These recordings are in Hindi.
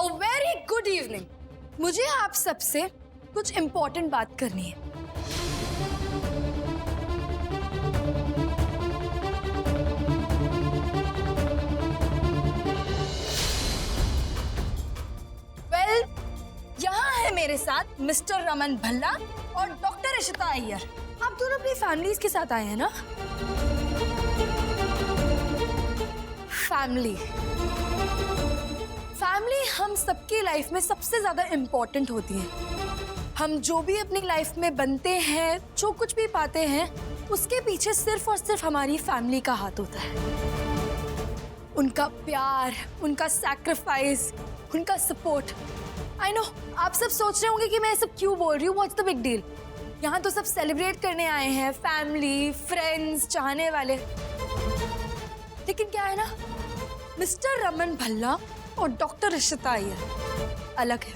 A very good evening. मुझे आप सबसे कुछ इम्पोर्टेंट बात करनी है। वेल, यहाँ है मेरे साथ मिस्टर रमन भल्ला और डॉक्टर इशिता अय्यर। आप दोनों अपनी फैमिलीज के साथ आए हैं ना? फैमिली हम सबकी लाइफ में सबसे ज्यादा इम्पोर्टेंट होती है। हम जो भी अपनी लाइफ में बनते हैं, जो कुछ भी पाते हैं, उसके पीछे सिर्फ और सिर्फ हमारी फैमिली का हाथ होता है। उनका प्यार, उनका सैक्रिफाइस, उनका सपोर्ट। आई नो आप सब सोच रहे होंगे कि मैं सब क्यों बोल रही हूँ, व्हाट्स द बिग डील। यहाँ तो सब सेलिब्रेट करने आए हैं, फैमिली, फ्रेंड्स, चाहने वाले। लेकिन क्या है ना, मिस्टर रमन भल्ला और डॉक्टर इशिता अय्यर अलग है,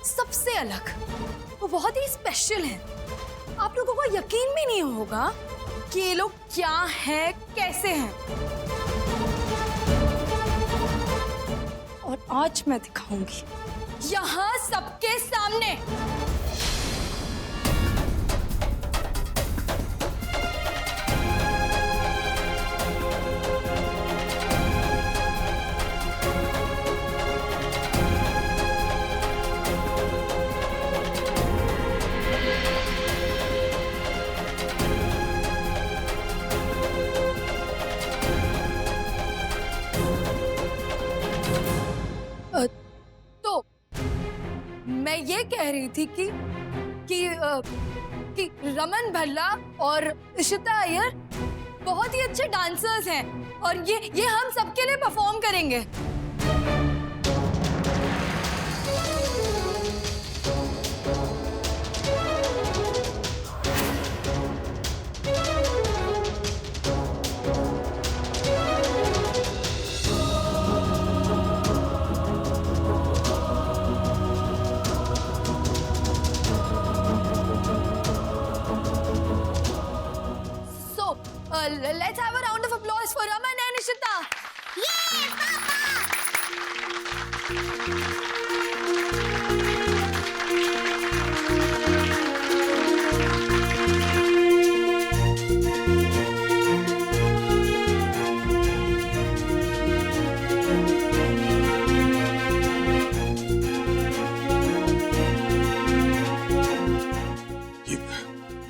सबसे अलग। वो बहुत ही स्पेशल हैं। आप लोगों को यकीन भी नहीं होगा कि ये लोग क्या हैं, कैसे हैं। और आज मैं दिखाऊंगी यहाँ सबके सामने। तो मैं ये कह रही थी कि रमन भल्ला और इशिता अय्यर बहुत ही अच्छे डांसर्स हैं और ये हम सबके लिए परफॉर्म करेंगे। Let's have a round of applause for Raman and Ishita. Yay,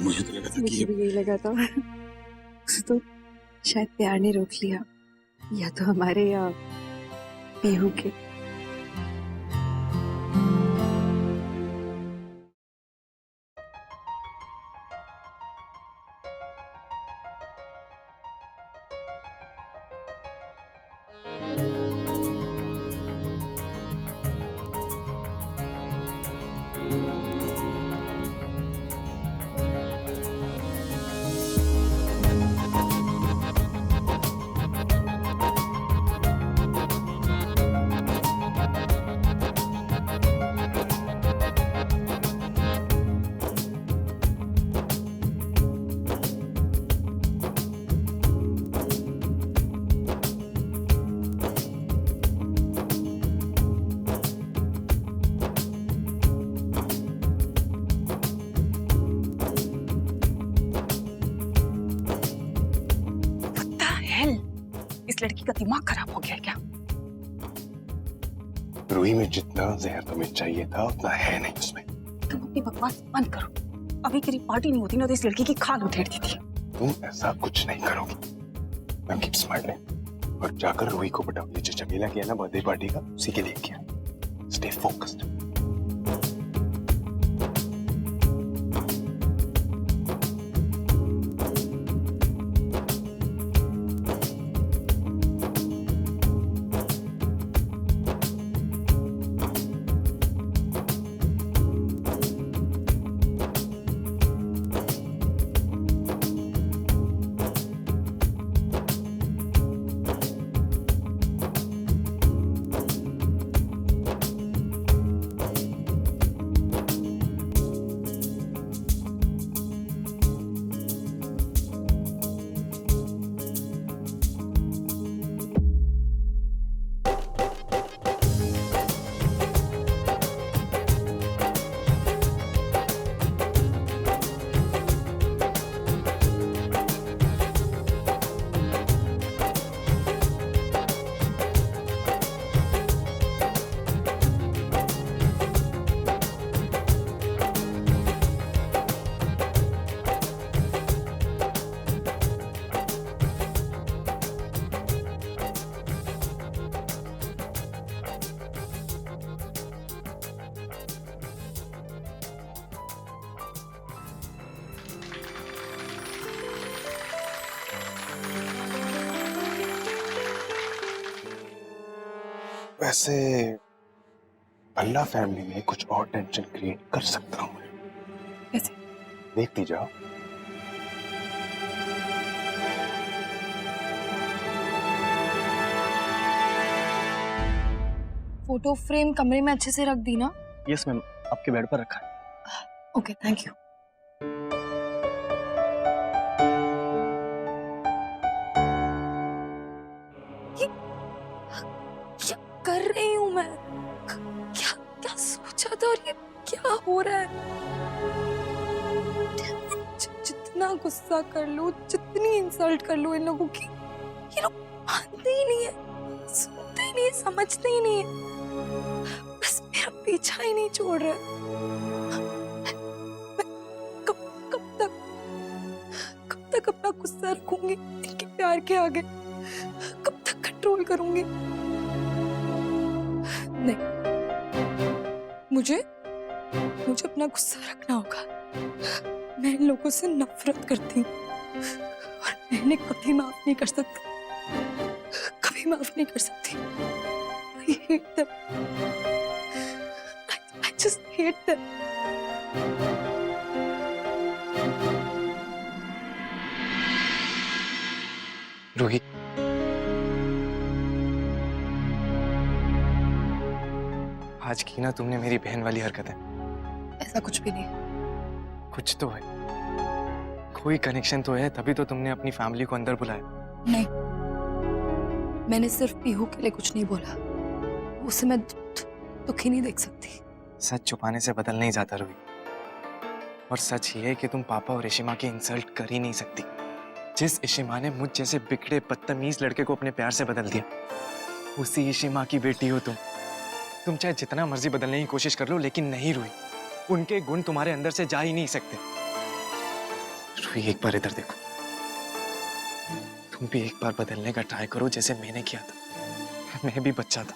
मुझे तो लगा था कि मुझे भी यही लगा था। तो शायद प्यार ने रोक लिया, या तो हमारे या पीहू के। इस लड़की का दिमाग खराब हो गया क्या? रूही में जितना जहर तुम्हें चाहिए था उतना है नहीं उसमें। तुम अपनी बकवास बंद करो। अभी तेरी पार्टी नहीं होती ना तो इस लड़की की खाल उधेड़ती थी। तुम ऐसा कुछ नहीं करोगी। Ma'am keep smiling. और जाकर रूही को बताओ, ये जो चमेला किया ना बर्थडे पार्टी का, उसी के लिए किया। Stay focused. वैसे अल्लाह फैमिली में कुछ और टेंशन क्रिएट कर सकता हूँ। कैसे? देखती जाओ। फोटो फ्रेम कमरे में अच्छे से रख दी ना? यस मैम, आपके बेड पर रखा है। Okay, thank you. ये क्या कर रही हूँ मैं? क्या क्या सोचा था और ये क्या हो रहा है? जितना गुस्सा कर लो, जितनी इंसल्ट कर लो इन लोगों की, ये लोग मानते ही नहीं है, सुनते ही नहीं है, समझते ही नहीं है, बस मेरा पीछा ही नहीं छोड़ रहा। कब तक अपना गुस्सा रखूंगी इनके प्यार के आगे? कब तक कंट्रोल करूंगी? नहीं, मुझे अपना गुस्सा रखना होगा। मैं इन लोगों से नफरत करती हूँ और मैं इन्हें कभी माफ नहीं कर सकती, कभी माफ नहीं कर सकती। I hate them. I just hate them. Ruhi, आज की ना तुमने मेरी बहन वाली हरकतें। ऐसा कुछ भी नहीं। कुछ तो है, कोई कनेक्शन तो है, तभी तो तुमने अपनी फैमिली को अंदर बुलाया। नहीं, मैंने सिर्फ पीहू के लिए कुछ नहीं बोला। उसे मैं दुखी नहीं देख सकती। सच छुपाने से बदल नहीं जाता रूही, और सच ये है कि तुम पापा और इशिमा की इंसल्ट कर ही नहीं सकती। जिस इशिमा ने मुझ जैसे बिगड़े बदतमीज लड़के को अपने प्यार से बदल दिया, उसी इशिमा की बेटी हो तुम। तुम चाहे जितना मर्जी बदलने की कोशिश कर लो, लेकिन नहीं रूही, उनके गुण तुम्हारे अंदर से जा ही नहीं सकते। रूही, एक बार इधर देखो, तुम भी एक बार बदलने का ट्राई करो जैसे मैंने किया था। मैं भी बच्चा था,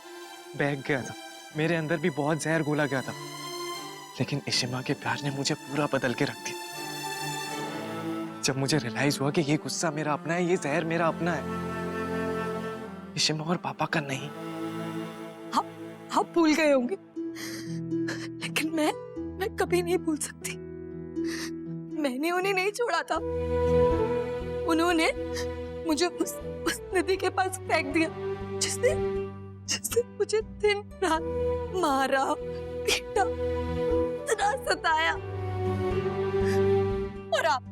बहक गया था, मेरे अंदर भी बहुत जहर घोला गया था, लेकिन इशिमा के प्यार ने मुझे पूरा बदल के रख दिया। जब मुझे रियलाइज हुआ कि ये गुस्सा मेरा अपना है, ये जहर मेरा अपना है, इशिमा और पापा का नहीं। आप भूल गए होंगे, लेकिन मैं कभी नहीं भूल सकती। मैंने उन्हें नहीं छोड़ा था, उन्होंने मुझे उस नदी के पास फेंक दिया जिसने मुझे दिन रात मारा, पीटा, इतना सताया। और आप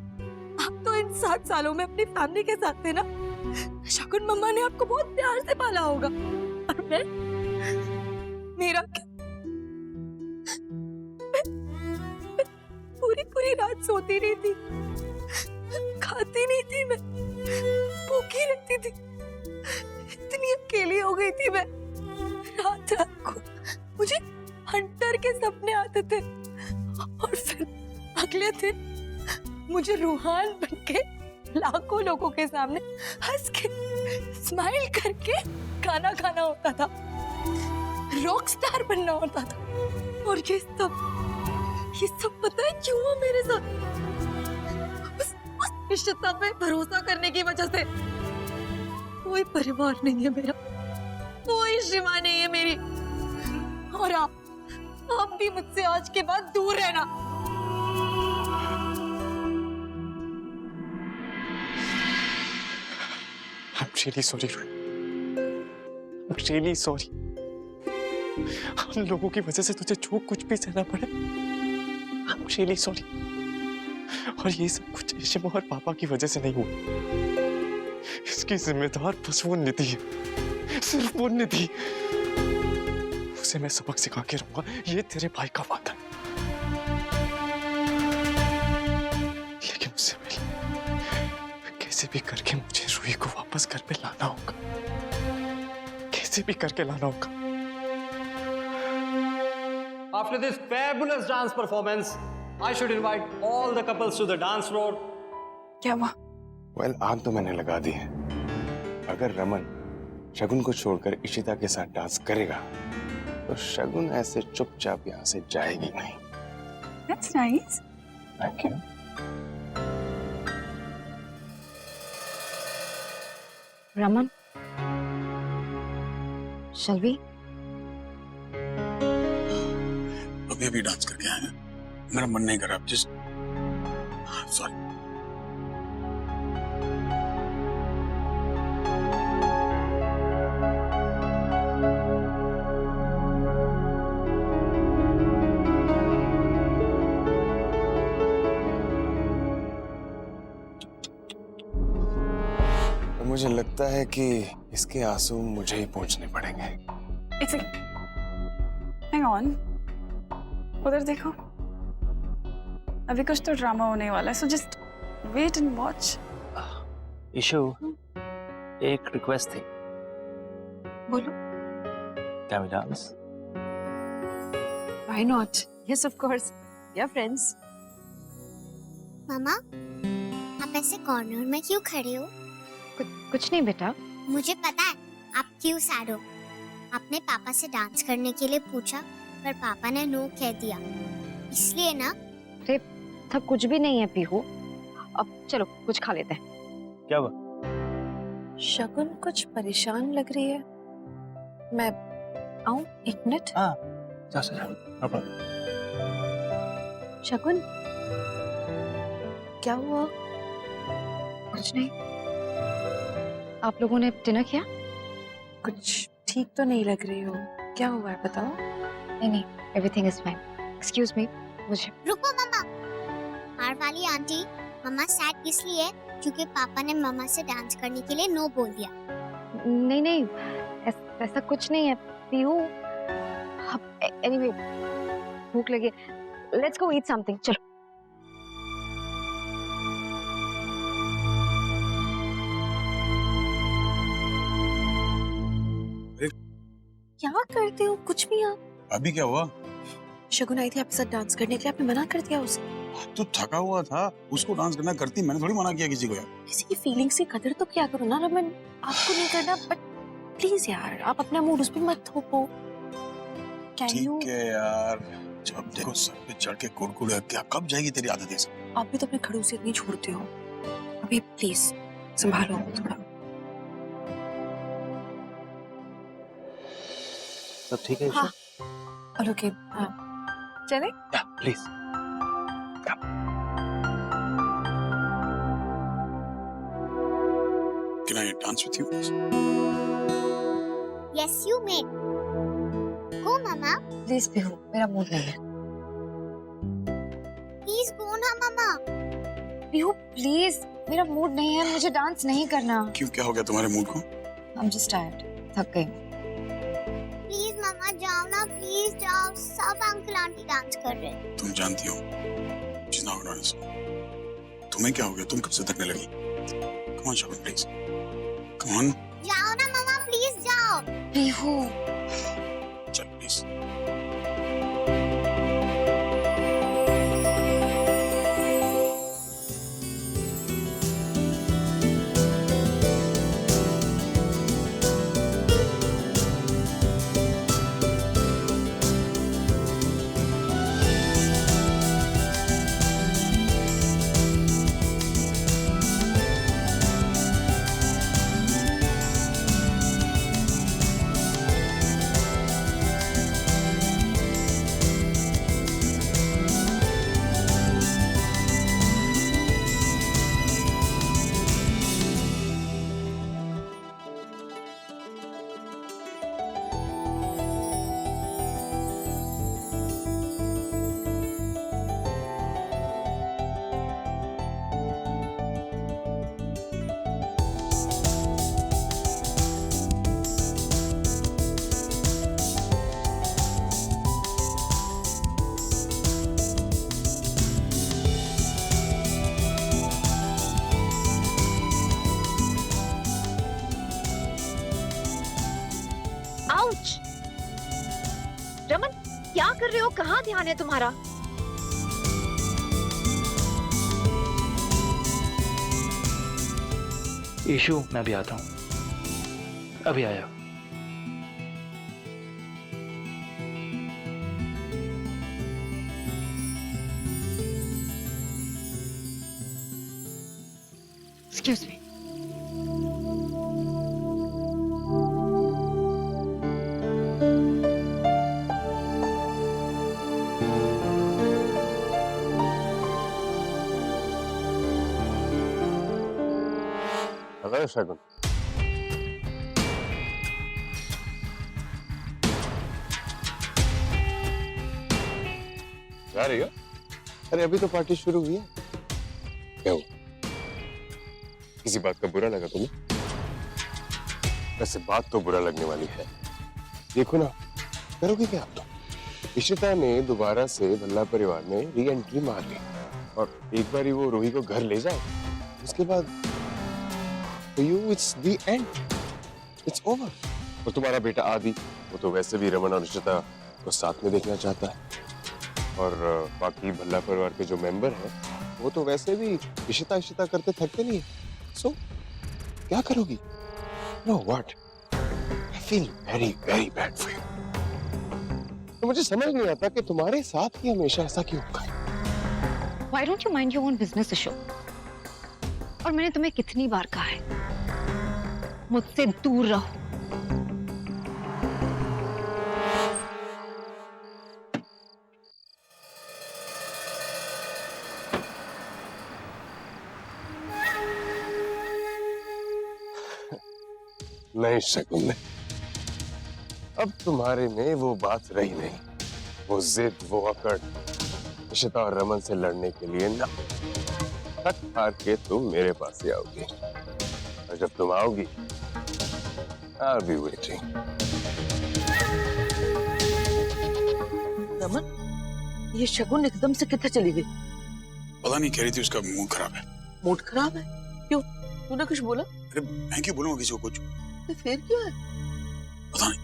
तो इन 60 सालों में अपनी फैमिली के साथ थे ना। शगुन मम्मा ने आपको बहुत प्यार से पाला होगा, और मेरा क्या? मैं पूरी रात सोती नहीं थी, खाती नहीं थी, मैं भूखी रहती थी, इतनी अकेली हो गई थी मैं। रात को मुझे हंटर के सपने आते थे, और फिर अगले दिन मुझे रूहान बनके लाखों लोगों के सामने हंस के स्माइल करके खाना खाना होता था, रॉक स्टार बनना होता था। और ये सब पता है क्यों हुआ मेरे साथ? उस निश्चितता पे भरोसा करने की वजह से। कोई परिवार नहीं है मेरा, कोई शिमा नहीं है मेरी, और आप भी मुझसे आज के बाद दूर रहना। I'm really sorry, I'm really sorry. हम लोगों की वजह से तुझे जो कुछ भी सहना पड़े, I'm really sorry. और ये सब कुछ इशिमा और पापा की वजह से नहीं हुआ। इसकी जिम्मेदार बस वो निधि है, सिर्फ वो निधि। उसे मैं सबक सिखा के रहूंगा, ये तेरे भाई का वादा है। लेकिन उससे पहले कैसे भी करके मुझे रूही को वापस घर पे लाना होगा, कैसे भी करके लाना होगा। After this fabulous dance performance, I should invite all the couples to the dance floor. क्या हुआ? Well, आग तो मैंने लगा दी है। अगर रमन शगुन को छोड़कर इशिता के साथ डांस करेगा, तो शगुन ऐसे चुपचाप यहाँ से जाएगी नहीं। That's nice. Thank you. Raman, shall we? अभी अभी डांस करके आए हैं, मेरा मन नहीं कर रहा, जस्ट सॉरी। मुझे लगता है कि इसके आंसू मुझे ही पोंछने पड़ेंगे। हैंग ऑन, उधर देखो, अभी कुछ तो ड्रामा होने वाला है, so just wait and watch. Ishu, एक रिक्वेस्ट थी। बोलो। Can we dance? Why not? Yes, of course. We are friends. मामा, आप ऐसे कॉर्नर में क्यों खड़े हो? कुछ नहीं बेटा। मुझे पता है आप क्यों सैड हो। आपने पापा से डांस करने के लिए पूछा, पर पापा ने नो कह दिया, इसलिए ना। अरे था कुछ भी नहीं है पीहू। अब चलो कुछ खा लेते हैं। क्या हुआ? शगुन कुछ परेशान लग रही है। मैं आऊं? एक मिनट। हाँ, जा। no problem. शगुन, क्या हुआ? कुछ नहीं। आप लोगों ने डिनर किया? कुछ ठीक तो नहीं लग रही हो, क्या हुआ है बताओ? नहीं, everything is fine. Excuse me, मुझे। रुको मामा, बाहर वाली आंटी, मामा सैड इसलिए क्योंकि पापा ने मामा से डांस करने के लिए नो बोल दिया। नहीं, ऐसा कुछ नहीं है पीहू। एनीवे, भूख लगी, लेट्स गो ईट समथिंग, चलो। क्या करते हो? कुछ भी आप। अभी क्या हुआ? शगुन आई थी आपके साथ डांस करने के लिए, आपने मना कर दिया उसे। तो थका हुआ था, उसको डांस करना करती, मैंने थोड़ी मना किया किसी को यार। किसी की फीलिंग्स की कदर तो क्या करो ना रमन। आपको नहीं करना, बट प्लीज यार आप अपना मूड उस पे मत थोपो। ठीक है यार, जब देखो सर पे चढ़ के कुड़कुड़े, क्या कब जाएगी तेरी आदत ऐसे? आप भी तो अपने खड़ूसियत नहीं छोड़ते हो। अभी प्लीज संभालो थोड़ा। सब ठीक है? हाँ, ओके, हाँ, चले? Please. Can I dance with you? Yes, you may. Go, mama. Please भी हो, मेरा मूड नहीं है। Please go ना मामा। पीहू प्लीज, मेरा मूड नहीं है, मुझे डांस नहीं करना। क्यों, क्या हो गया तुम्हारे मूड को? I'm just tired, थक गई। प्लीज मामा जाओ ना, प्लीज जाओ, सब अंकल आंटी डांस कर रहे हैं। तुम जानती हो, she's not gonna dance. तुम्हें क्या हो गया? तुम कब से थकने लगी? Come on, Shagun, please. Come on. जाओ ना मामा, प्लीज जाओ। पीहू, चल प्लीज। रमन क्या कर रहे हो? कहाँ ध्यान है तुम्हारा? इशू, मैं अभी आता हूँ, अभी आया। Excuse me. है शगुन? जा रही हो? अरे अभी तो पार्टी शुरू हुई है। क्या हुआ? किसी बात का बुरा लगा तुम्हें? वैसे बात तो बुरा लगने वाली है। देखो ना, करोगे क्या आप तो? इशिता ने दोबारा से भल्ला परिवार में री एंट्री मार ली और एक बार ही वो रूही को घर ले जाए, उसके बाद for you it's the end, it's over। और तुम्हारा बेटा आदि, वो तो वैसे भी रमन और इशिता को साथ में देखना चाहता है और बाकी भल्ला परिवार के जो मेंबर हैं वो तो वैसे भी इशिता इशिता करते थकते नहीं है। सो क्या करोगी? Know what, I feel very very bad for you. तो मुझे समझ नहीं आता कि तुम्हारे साथ ही हमेशा ऐसा क्यों होता है। Why don't you mind your own business, Ashok? और मैंने तुम्हें कितनी बार कहा है, मुझसे दूर रहो। नहीं शगुन ने, अब तुम्हारे में वो बात रही नहीं, वो जिद, वो अकड़ इशिता और रमन से लड़ने के लिए ना। थक हार के तुम मेरे पास ही आओगी और जब तुम आओगी I'll be waiting। रमन, ये शगुन एकदम से कितना चली गई? पता नहीं, कह रही थी उसका मूड खराब है। मूड खराब है? क्यों? तूने कुछ बोला? अरे मैं क्यों बोलूंगा किसी को कुछ? तो फिर क्या है? पता नहीं।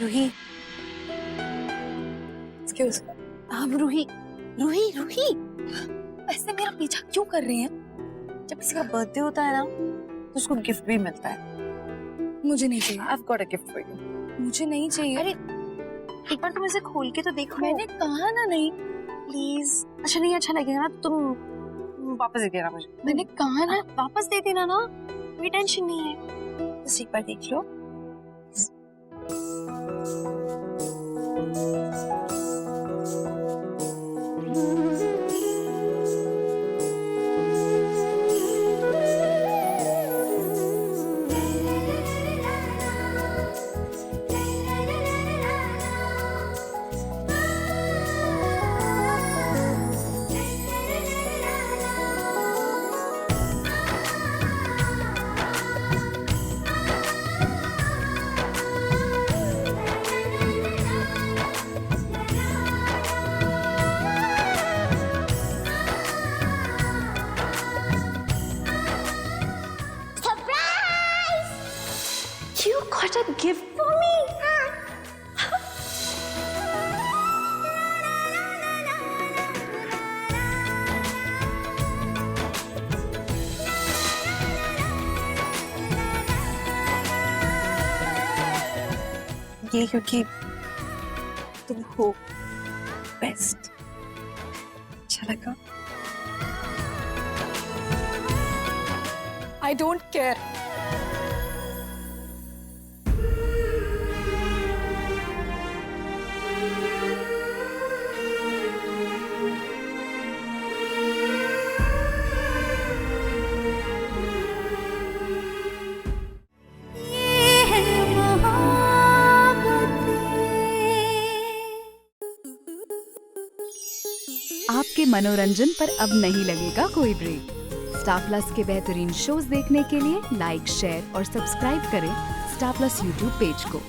रूही, एक्सक्यूज, अब रूही, रूही, रूही, ऐसे मेरा पीछा क्यों कर रही हैं? जब किसी का बर्थडे होता है ना तो उसको गिफ्ट भी मिलता है। मुझे नहीं चाहिए। I've got a gift for you। मुझे नहीं चाहिए। अरे एक बार तुम इसे खोल के तो देखो। मैंने कहा ना नहीं। प्लीज। अच्छा नहीं अच्छा लगेगा ना तुम वापस दे देना मुझे। मैंने कहा ना वापस दे देना ना, कोई टेंशन नहीं है, बस एक बार देख लो। You got a gift for me? ये क्योंकि तुम हो बेस्ट। अच्छा लगा? I don't care. आपके मनोरंजन पर अब नहीं लगेगा कोई ब्रेक। स्टार प्लस के बेहतरीन शोज देखने के लिए लाइक, शेयर और सब्सक्राइब करें स्टार प्लस यूट्यूब पेज को।